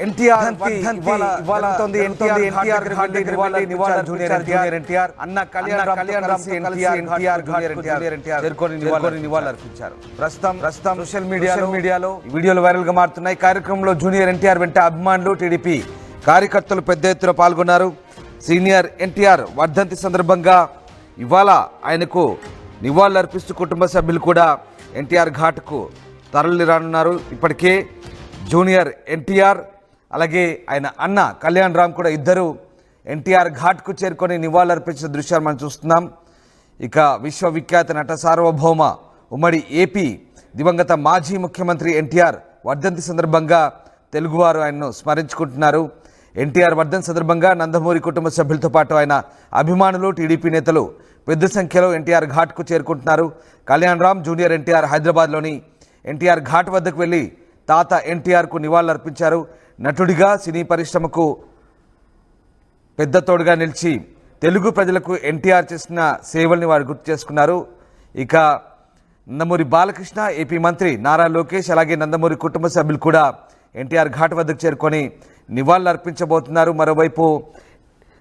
NTR junior NTR అన్న కళ్యాణ్ నివాళులర్పించారు. ప్రస్తుతం సోషల్ మీడియాలో వీడియోలు వైరల్ గా మారుతున్నాయి. కార్యక్రమంలో జూనియర్ ఎన్టీఆర్ వెంట అభిమానులు, టీడీపీ కార్యకర్తలు పెద్ద ఎత్తున పాల్గొన్నారు. సీనియర్ ఎన్టీఆర్ వర్ధంతి సందర్భంగా ఇవాళ ఆయనకు నివాళులర్పిస్తూ కుటుంబ సభ్యులు కూడా ఎన్టీఆర్ ఘాట్కు తరలి రానున్నారు. ఇప్పటికే జూనియర్ ఎన్టీఆర్ అలాగే ఆయన అన్న కళ్యాణ్ రామ్ కూడా ఇద్దరు ఎన్టీఆర్ ఘాట్కు చేరుకొని నివాళులర్పించిన దృశ్యాలు మనం చూస్తున్నాం. ఇక విశ్వవిఖ్యాత నట సార్వభౌమ ఉమ్మడి ఏపీ దివంగత మాజీ ముఖ్యమంత్రి ఎన్టీఆర్ వర్ధంతి సందర్భంగా తెలుగువారు ఆయన్ను స్మరించుకుంటున్నారు. ఎన్టీఆర్ వర్ధంతి సందర్భంగా నందమూరి కుటుంబ సభ్యులతో పాటు ఆయన అభిమానులు, టీడీపీ నేతలు పెద్ద సంఖ్యలో ఎన్టీఆర్ ఘాట్కు చేరుకుంటున్నారు. కళ్యాణ్ రామ్, జూనియర్ ఎన్టీఆర్ హైదరాబాద్లోని ఎన్టీఆర్ ఘాట్ వద్దకు వెళ్లి తాత ఎన్టీఆర్కు నివాళులర్పించారు. నటుడిగా సినీ పరిశ్రమకు పెద్ద తోడుగా నిలిచి తెలుగు ప్రజలకు ఎన్టీఆర్ చేసిన సేవల్ని వారు గుర్తు చేసుకున్నారు. ఇక నందమూరి బాలకృష్ణ, ఏపీ మంత్రి నారా లోకేష్ అలాగే నందమూరి కుటుంబ సభ్యులు కూడా ఎన్టీఆర్ ఘాట్ వద్దకు చేరుకొని నివాళులర్పించబోతున్నారు. మరోవైపు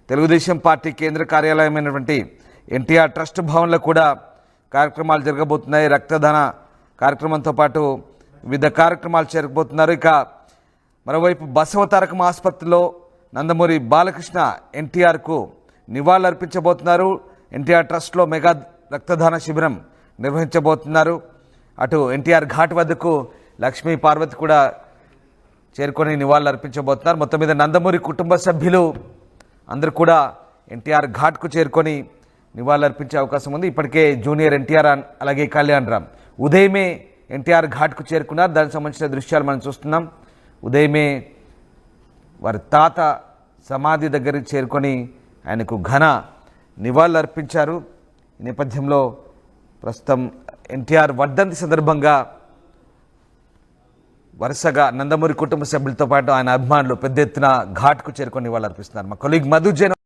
తెలుగుదేశం పార్టీ కేంద్ర కార్యాలయమైనటువంటి ఎన్టీఆర్ ట్రస్ట్ భవన్లో కూడా కార్యక్రమాలు జరగబోతున్నాయి. రక్తదాన కార్యక్రమంతో పాటు వివిధ కార్యక్రమాలు జరగబోతున్నారు. ఇక మరోవైపు బసవతారకం ఆసుపత్రిలో నందమూరి బాలకృష్ణ ఎన్టీఆర్కు నివాళులర్పించబోతున్నారు. ఎన్టీఆర్ ట్రస్ట్లో మెగా రక్తదాన శిబిరం నిర్వహించబోతున్నారు. అటు ఎన్టీఆర్ ఘాట్ వద్దకు లక్ష్మీ పార్వతి కూడా చేరుకొని నివాళులర్పించబోతున్నారు. మొత్తం మీద నందమూరి కుటుంబ సభ్యులు అందరూ కూడా ఎన్టీఆర్ ఘాట్కు చేరుకొని నివాళులర్పించే అవకాశం ఉంది. ఇప్పటికే జూనియర్ ఎన్టీఆర్ అలాగే కళ్యాణ్ రామ్ ఉదయమే ఎన్టీఆర్ ఘాట్కు చేరుకున్నారు. దానికి సంబంధించిన దృశ్యాలు మనం చూస్తున్నాం. ఉదయమే వారి తాత సమాధి దగ్గరికి చేరుకొని ఆయనకు ఘన నివాళులర్పించారు. ఈ నేపథ్యంలో ప్రస్తుతం ఎన్టీఆర్ వర్ధంతి సందర్భంగా వరుసగా నందమూరి కుటుంబ సభ్యులతో పాటు ఆయన అభిమానులు పెద్ద ఎత్తున ఘాట్కు చేరుకొని నివాళులర్పిస్తున్నారు. మా కొలీగ్ మధు జైన్